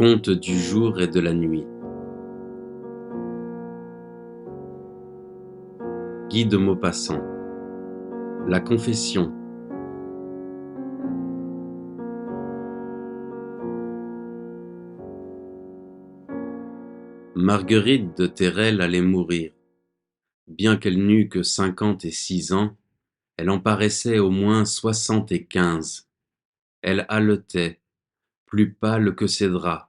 Conte du jour et de la nuit. Guy de Maupassant. La confession. Marguerite de Thérelle allait mourir. Bien qu'elle n'eût que 56 ans, elle en paraissait au moins 75. Elle haletait, plus pâle que ses draps,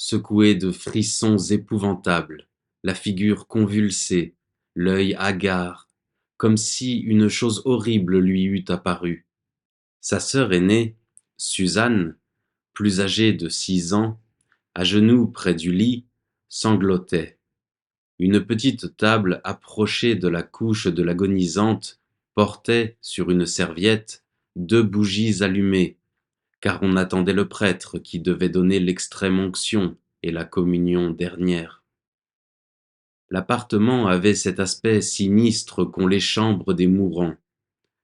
secouée de frissons épouvantables, la figure convulsée, l'œil hagard, comme si une chose horrible lui eût apparu. Sa sœur aînée, Suzanne, plus âgée de 6 ans, à genoux près du lit, sanglotait. Une petite table approchée de la couche de l'agonisante portait, sur une serviette, 2 bougies allumées, car on attendait le prêtre qui devait donner l'extrême-onction et la communion dernière. L'appartement avait cet aspect sinistre qu'ont les chambres des mourants,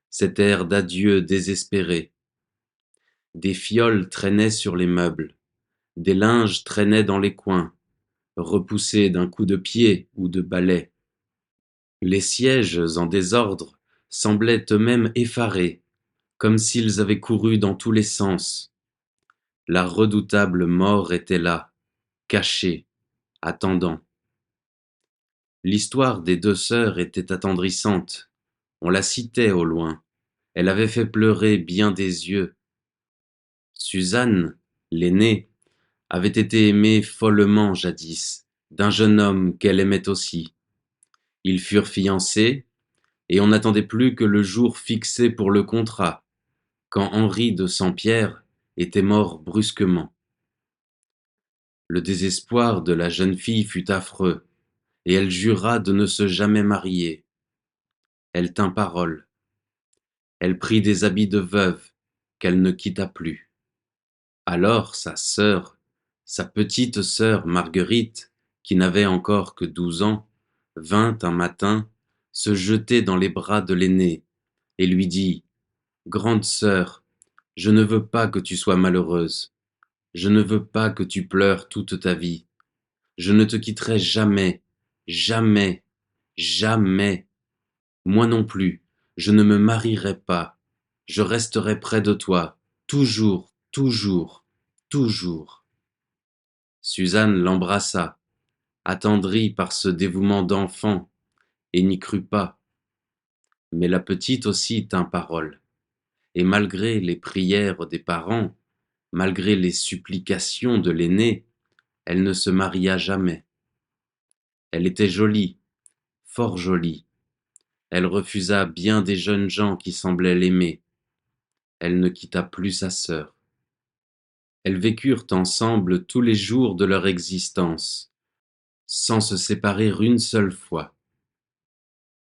cet air d'adieu désespéré. Des fioles traînaient sur les meubles, des linges traînaient dans les coins, repoussés d'un coup de pied ou de balai. Les sièges en désordre semblaient eux-mêmes effarés, comme s'ils avaient couru dans tous les sens. La redoutable mort était là, cachée, attendant. L'histoire des 2 sœurs était attendrissante. On la citait au loin. Elle avait fait pleurer bien des yeux. Suzanne, l'aînée, avait été aimée follement jadis, d'un jeune homme qu'elle aimait aussi. Ils furent fiancés, et on n'attendait plus que le jour fixé pour le contrat, quand Henri de Sampierre était mort brusquement. Le désespoir de la jeune fille fut affreux, et elle jura de ne se jamais marier. Elle tint parole. Elle prit des habits de veuve, qu'elle ne quitta plus. Alors sa sœur, sa petite sœur Marguerite, qui n'avait encore que 12 ans, vint un matin se jeter dans les bras de l'aînée et lui dit: Grande sœur, je ne veux pas que tu sois malheureuse. Je ne veux pas que tu pleures toute ta vie. Je ne te quitterai jamais, jamais, jamais. Moi non plus, je ne me marierai pas. Je resterai près de toi, toujours, toujours, toujours. Suzanne l'embrassa, attendrie par ce dévouement d'enfant, et n'y crut pas. Mais la petite aussi tint parole, et malgré les prières des parents, malgré les supplications de l'aîné, elle ne se maria jamais. Elle était jolie, fort jolie. Elle refusa bien des jeunes gens qui semblaient l'aimer. Elle ne quitta plus sa sœur. Elles vécurent ensemble tous les jours de leur existence, sans se séparer une seule fois.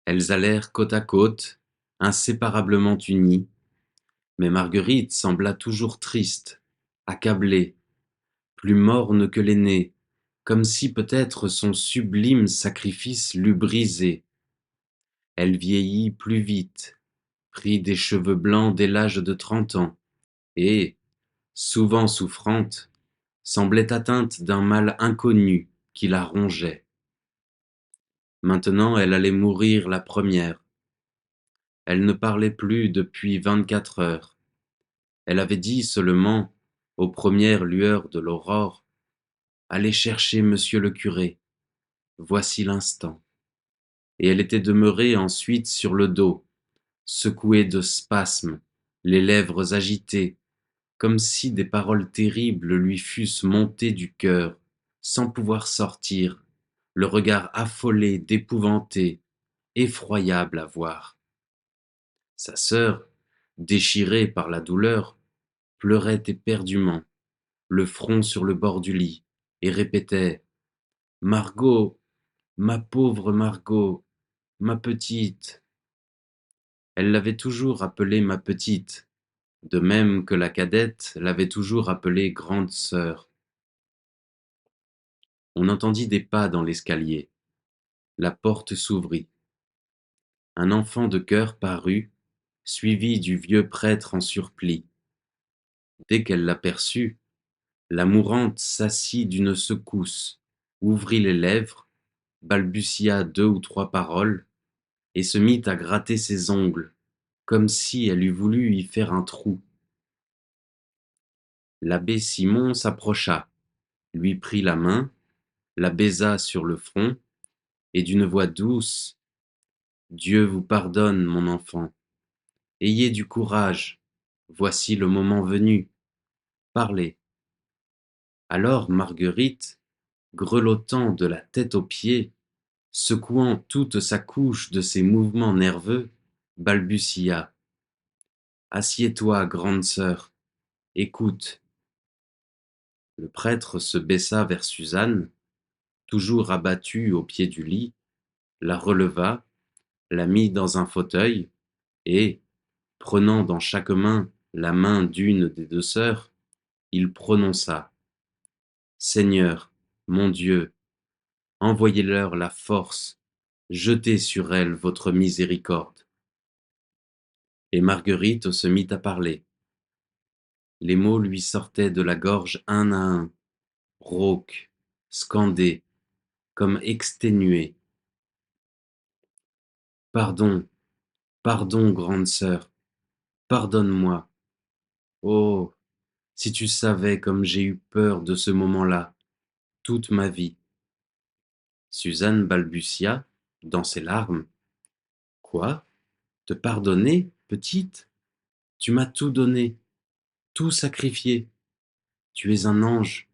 Elles allèrent côte à côte, inséparablement unies, mais Marguerite sembla toujours triste, accablée, plus morne que l'aînée, comme si peut-être son sublime sacrifice l'eût brisée. Elle vieillit plus vite, prit des cheveux blancs dès l'âge de 30 ans, et, souvent souffrante, semblait atteinte d'un mal inconnu qui la rongeait. Maintenant elle allait mourir la première. Elle ne parlait plus depuis 24 heures. Elle avait dit seulement, aux premières lueurs de l'aurore: Allez chercher monsieur le curé, voici l'instant. Et elle était demeurée ensuite sur le dos, secouée de spasmes, les lèvres agitées, comme si des paroles terribles lui fussent montées du cœur, sans pouvoir sortir, le regard affolé d'épouvanté, effroyable à voir. Sa sœur, déchirée par la douleur, pleurait éperdument, le front sur le bord du lit, et répétait: Margot, ma pauvre Margot, ma petite. Elle l'avait toujours appelée ma petite, de même que la cadette l'avait toujours appelée grande sœur. On entendit des pas dans l'escalier. La porte s'ouvrit. Un enfant de chœur parut, suivi du vieux prêtre en surplis. Dès qu'elle l'aperçut, La mourante s'assit d'une secousse, ouvrit les lèvres, balbutia 2 ou 3 paroles, et se mit à gratter ses ongles, comme si elle eût voulu y faire un trou. L'abbé Simon s'approcha, lui prit la main, la baisa sur le front, et d'une voix douce: «Dieu vous pardonne, mon enfant. Ayez du courage, voici le moment venu. Parlez.» Alors Marguerite, grelottant de la tête aux pieds, secouant toute sa couche de ses mouvements nerveux, balbutia: «Assieds-toi, grande sœur, écoute.» Le prêtre se baissa vers Suzanne, toujours abattue au pied du lit, la releva, la mit dans un fauteuil, et, prenant dans chaque main la main d'une des 2 sœurs, il prononça: «Seigneur, mon Dieu, envoyez-leur la force, jetez sur elles votre miséricorde.» Et Marguerite se mit à parler. Les mots lui sortaient de la gorge un à un, rauques, scandés, comme exténués. «Pardon, pardon, grande sœur, pardonne-moi. Oh, si tu savais comme j'ai eu peur de ce moment-là, toute ma vie.» Suzanne balbutia, dans ses larmes: «Quoi? Te pardonner, petite? Tu m'as tout donné, tout sacrifié. Tu es un ange.»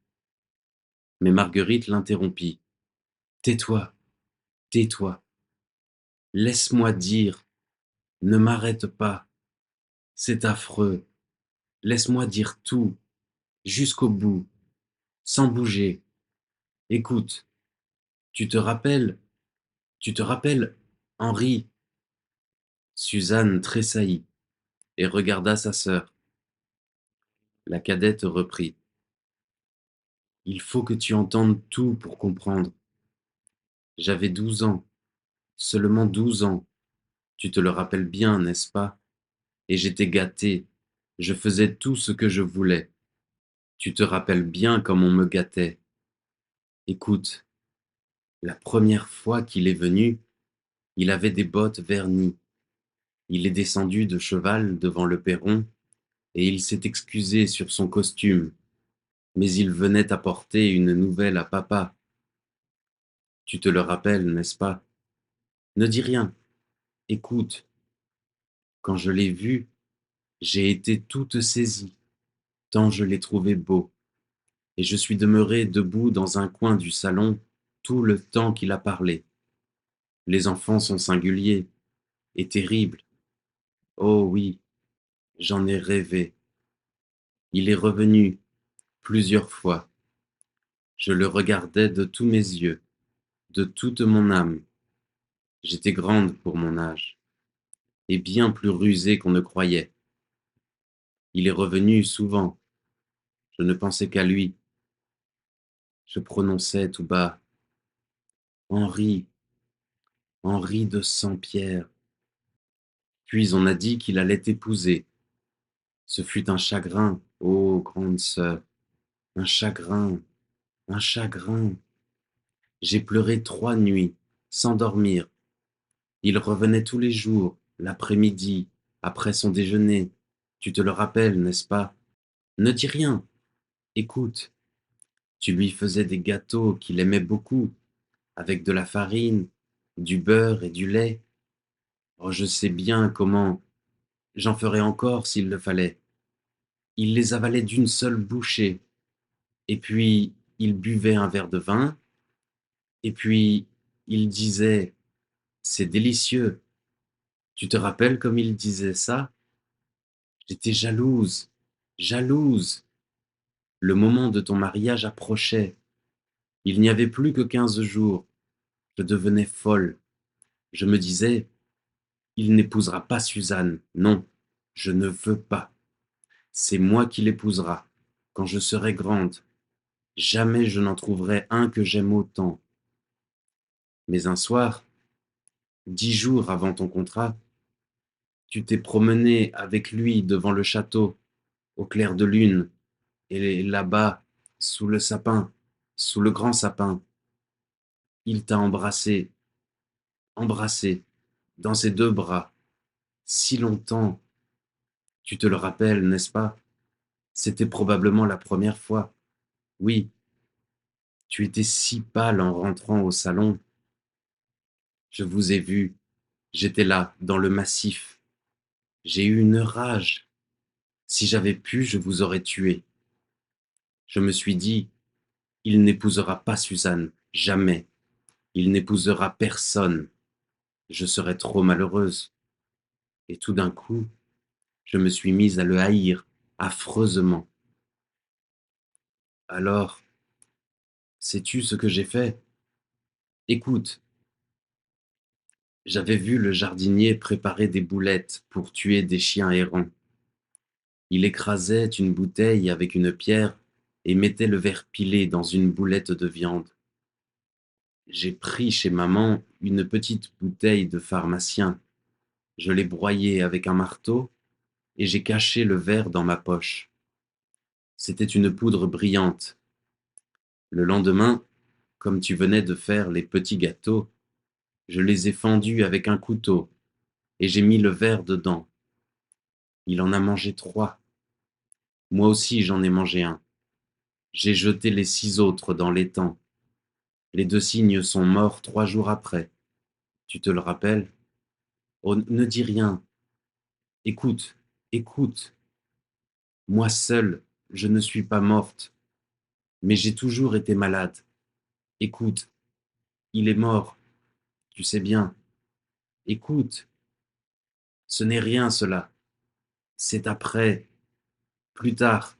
Mais Marguerite l'interrompit: «Tais-toi, tais-toi. Laisse-moi dire, ne m'arrête pas. C'est affreux. Laisse-moi dire tout, jusqu'au bout, sans bouger. Écoute, tu te rappelles, tu te rappelles, Henri.» Suzanne tressaillit et regarda sa sœur. La cadette reprit: «Il faut que tu entendes tout pour comprendre. J'avais 12 ans, seulement 12 ans. Tu te le rappelles bien, n'est-ce pas? Et j'étais gâté. Je faisais tout ce que je voulais. Tu te rappelles bien comme on me gâtait. Écoute, la première fois qu'il est venu, il avait des bottes vernies. Il est descendu de cheval devant le perron et il s'est excusé sur son costume. Mais il venait apporter une nouvelle à papa. Tu te le rappelles, n'est-ce pas? Ne dis rien. Écoute, quand je l'ai vu, j'ai été toute saisie, tant je l'ai trouvé beau, et je suis demeurée debout dans un coin du salon tout le temps qu'il a parlé. Les enfants sont singuliers et terribles. Oh oui, j'en ai rêvé. Il est revenu plusieurs fois. Je le regardais de tous mes yeux, de toute mon âme. J'étais grande pour mon âge, et bien plus rusée qu'on ne croyait. Il est revenu souvent. Je ne pensais qu'à lui. Je prononçais tout bas: «Henri, Henri de Sampierre.» Puis on a dit qu'il allait t'épouser. Ce fut un chagrin, ô grande sœur, un chagrin, un chagrin. J'ai pleuré 3 nuits, sans dormir. Il revenait tous les jours, l'après-midi, après son déjeuner. Tu te le rappelles, n'est-ce pas? Ne dis rien, écoute. Tu lui faisais des gâteaux qu'il aimait beaucoup, avec de la farine, du beurre et du lait. Oh, je sais bien comment. J'en ferai encore s'il le fallait. Il les avalait d'une seule bouchée, et puis il buvait un verre de vin, et puis il disait: «C'est délicieux.» Tu te rappelles comme il disait ça? J'étais jalouse, jalouse. Le moment de ton mariage approchait. Il n'y avait plus que 15 jours. Je devenais folle. Je me disais: «Il n'épousera pas Suzanne. Non, je ne veux pas. C'est moi qui l'épousera, quand je serai grande. Jamais je n'en trouverai un que j'aime autant.» Mais un soir, 10 jours avant ton contrat, tu t'es promenée avec lui devant le château, au clair de lune, et là-bas, sous le sapin, sous le grand sapin. Il t'a embrassé, embrassé, dans ses deux bras, si longtemps. Tu te le rappelles, n'est-ce pas? C'était probablement la première fois. Oui, tu étais si pâle en rentrant au salon. Je vous ai vu, j'étais là, dans le massif. J'ai eu une rage. Si j'avais pu, je vous aurais tué. Je me suis dit, il n'épousera pas Suzanne, jamais. Il n'épousera personne. Je serais trop malheureuse. Et tout d'un coup, je me suis mise à le haïr, affreusement. Alors, sais-tu ce que j'ai fait? Écoute, j'avais vu le jardinier préparer des boulettes pour tuer des chiens errants. Il écrasait une bouteille avec une pierre et mettait le verre pilé dans une boulette de viande. J'ai pris chez maman une petite bouteille de pharmacien. Je l'ai broyée avec un marteau et j'ai caché le verre dans ma poche. C'était une poudre brillante. Le lendemain, comme tu venais de faire les petits gâteaux, je les ai fendus avec un couteau et j'ai mis le verre dedans. Il en a mangé 3. Moi aussi j'en ai mangé un. J'ai jeté les 6 autres dans l'étang. Les 2 cygnes sont morts 3 jours après. Tu te le rappelles? Oh, ne dis rien. Écoute, écoute. Moi seule, je ne suis pas morte, mais j'ai toujours été malade. Écoute, il est mort, tu sais bien. Écoute, ce n'est rien cela. C'est après, plus tard,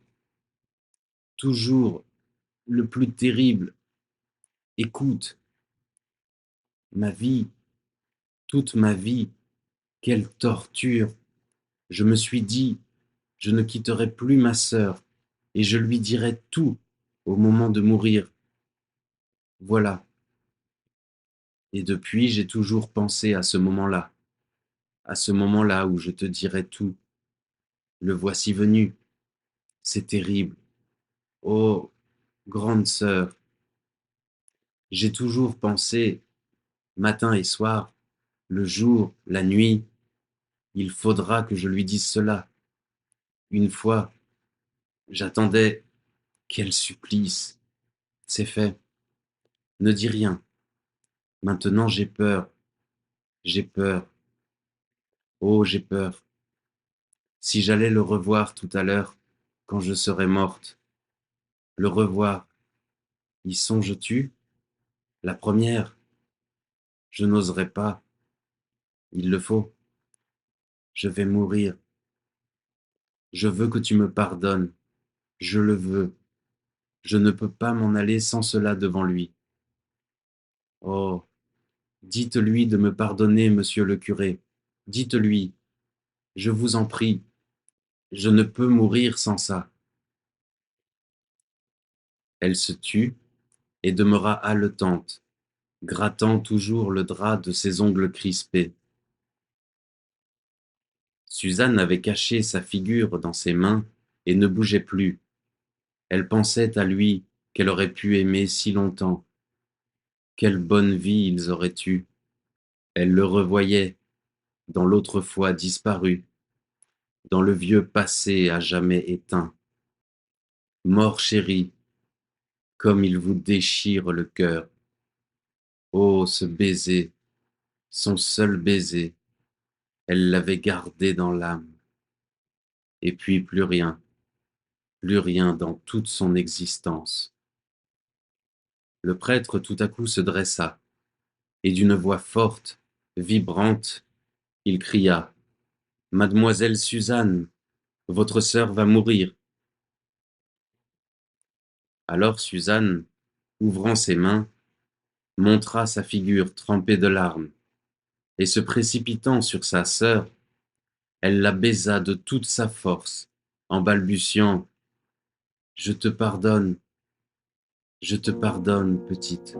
toujours le plus terrible. Écoute, ma vie, toute ma vie, quelle torture. Je me suis dit, je ne quitterai plus ma sœur et je lui dirai tout au moment de mourir. Voilà. Et depuis, j'ai toujours pensé à ce moment-là où je te dirai tout. Le voici venu. C'est terrible. Oh, grande sœur, j'ai toujours pensé, matin et soir, le jour, la nuit, il faudra que je lui dise cela. Une fois, j'attendais. Quel supplice! C'est fait. Ne dis rien. Maintenant j'ai peur. J'ai peur. Oh, j'ai peur. Si j'allais le revoir tout à l'heure, quand je serais morte, le revoir, y songes-tu? La première, je n'oserais pas. Il le faut. Je vais mourir. Je veux que tu me pardonnes. Je le veux. Je ne peux pas m'en aller sans cela devant lui. Oh, dites-lui de me pardonner, monsieur le curé. Dites-lui, je vous en prie, je ne peux mourir sans ça. Elle se tut et demeura haletante, grattant toujours le drap de ses ongles crispés. Suzanne avait caché sa figure dans ses mains et ne bougeait plus. Elle pensait à lui qu'elle aurait pu aimer si longtemps. Quelle bonne vie ils auraient eue. Elle le revoyait dans l'autrefois disparu, dans le vieux passé à jamais éteint. Mort chérie, comme il vous déchire le cœur. Oh, ce baiser, son seul baiser, elle l'avait gardé dans l'âme. Et puis plus rien dans toute son existence. Le prêtre tout à coup se dressa, et d'une voix forte, vibrante, il cria: Mademoiselle Suzanne, votre sœur va mourir. Alors Suzanne, ouvrant ses mains, montra sa figure trempée de larmes, et se précipitant sur sa sœur, elle la baisa de toute sa force, en balbutiant: Je te pardonne, petite.